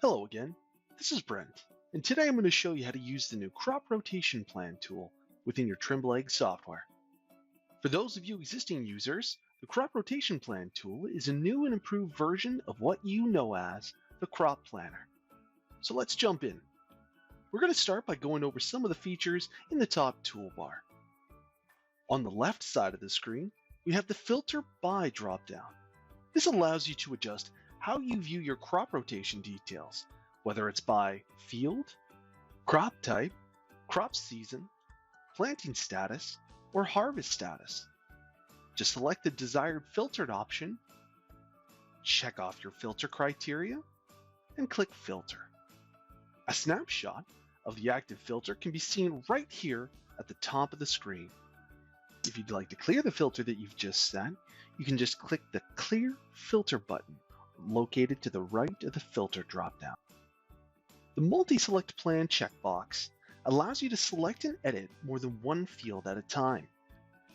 Hello again, this is Brent, and today I'm going to show you how to use the new Crop Rotation Plan tool within your Trimble Egg software. For those of you existing users, the Crop Rotation Plan tool is a new and improved version of what you know as the Crop Planner. So let's jump in. We're going to start by going over some of the features in the top toolbar. On the left side of the screen, we have the Filter By dropdown. This allows you to adjust how you view your crop rotation details, whether it's by field, crop type, crop season, planting status, or harvest status. Just select the desired filtered option, check off your filter criteria, and click Filter. A snapshot of the active filter can be seen right here at the top of the screen. If you'd like to clear the filter that you've just set, you can just click the Clear Filter button located to the right of the filter dropdown. The Multi-Select Plan checkbox allows you to select and edit more than one field at a time.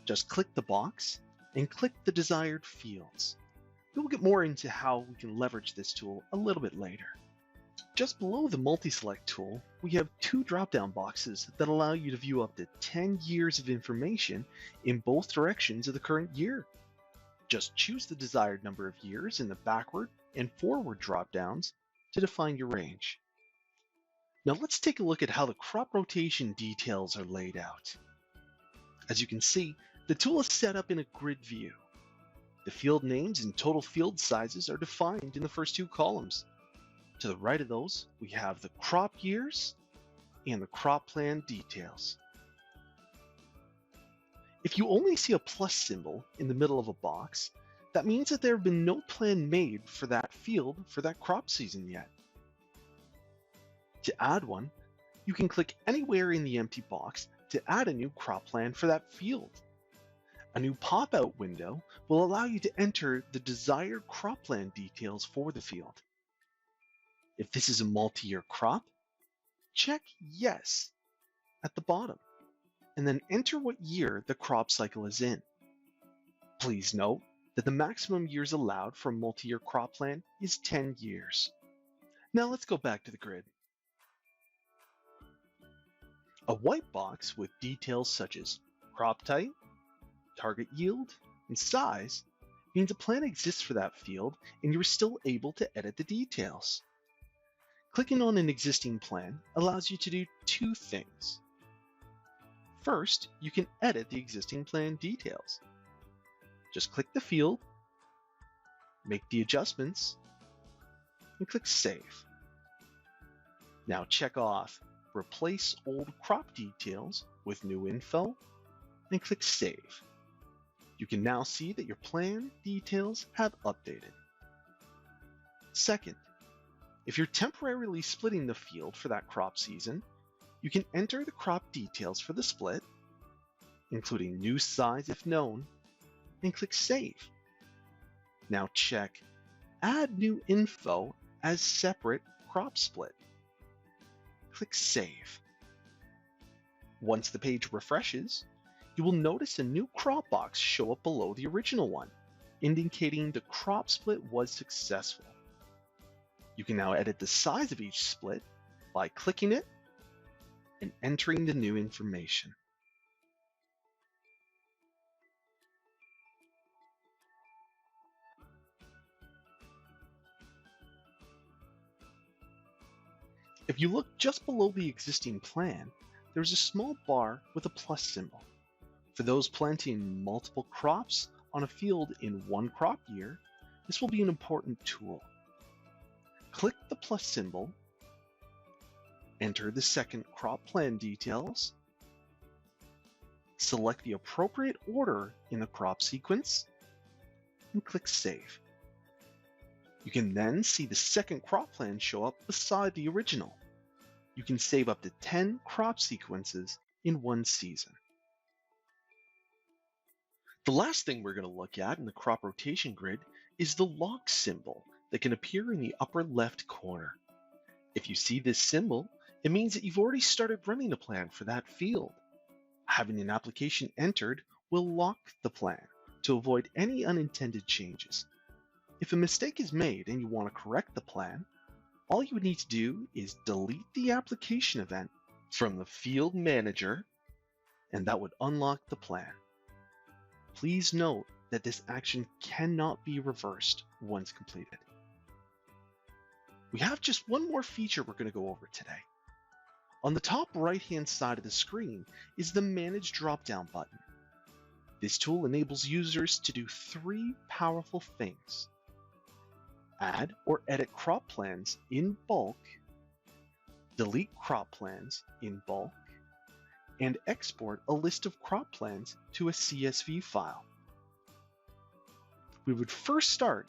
Just click the box and click the desired fields. We'll get more into how we can leverage this tool a little bit later. Just below the Multi-Select tool, we have two drop-down boxes that allow you to view up to 10 years of information in both directions of the current year. Just choose the desired number of years in the backward and forward drop-downs to define your range. Now let's take a look at how the crop rotation details are laid out. As you can see, the tool is set up in a grid view. The field names and total field sizes are defined in the first two columns. To the right of those, we have the crop years and the crop plan details. If you only see a plus symbol in the middle of a box, that means that there have been no plan made for that field for that crop season yet. To add one, you can click anywhere in the empty box to add a new crop plan for that field. A new pop-out window will allow you to enter the desired crop plan details for the field. If this is a multi-year crop, check Yes at the bottom, and then enter what year the crop cycle is in. Please note that the maximum years allowed for a multi-year crop plan is 10 years. Now let's go back to the grid. A white box with details such as crop type, target yield, and size means a plan exists for that field and you're still able to edit the details. Clicking on an existing plan allows you to do two things. First, you can edit the existing plan details. Just click the field, make the adjustments, and click Save. Now check off Replace Old Crop Details with New Info, and click Save. You can now see that your plan details have updated. Second, if you're temporarily splitting the field for that crop season, you can enter the crop details for the split, including new size if known, and click Save. Now check Add New Info as Separate Crop Split. Click Save. Once the page refreshes, you will notice a new crop box show up below the original one, indicating the crop split was successful. You can now edit the size of each split by clicking it and entering the new information. If you look just below the existing plan, there's a small bar with a plus symbol. For those planting multiple crops on a field in one crop year, this will be an important tool. Click the plus symbol, enter the second crop plan details, select the appropriate order in the crop sequence, and click Save. You can then see the second crop plan show up beside the original. You can save up to 10 crop sequences in one season. The last thing we're going to look at in the crop rotation grid is the lock symbol that can appear in the upper left corner. If you see this symbol, it means that you've already started running a plan for that field. Having an application entered will lock the plan to avoid any unintended changes. If a mistake is made and you want to correct the plan, All you would need to do is delete the application event from the field manager, and that would unlock the plan. Please note that this action cannot be reversed once completed. We have just one more feature we're going to go over today. On the top right-hand side of the screen is the Manage drop-down button. This tool enables users to do three powerful things: add or edit crop plans in bulk, delete crop plans in bulk, and export a list of crop plans to a CSV file. We would first start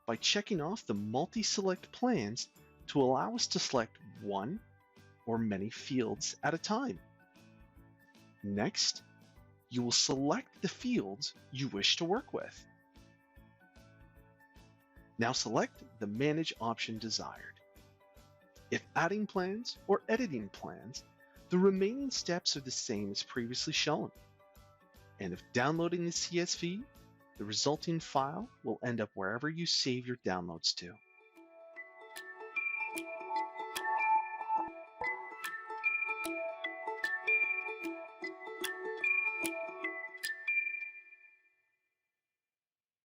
by checking off the multi-select plans to allow us to select one or many fields at a time. Next, you will select the fields you wish to work with. Now select the Manage option desired. If adding plans or editing plans, the remaining steps are the same as previously shown. And if downloading the CSV, the resulting file will end up wherever you save your downloads to.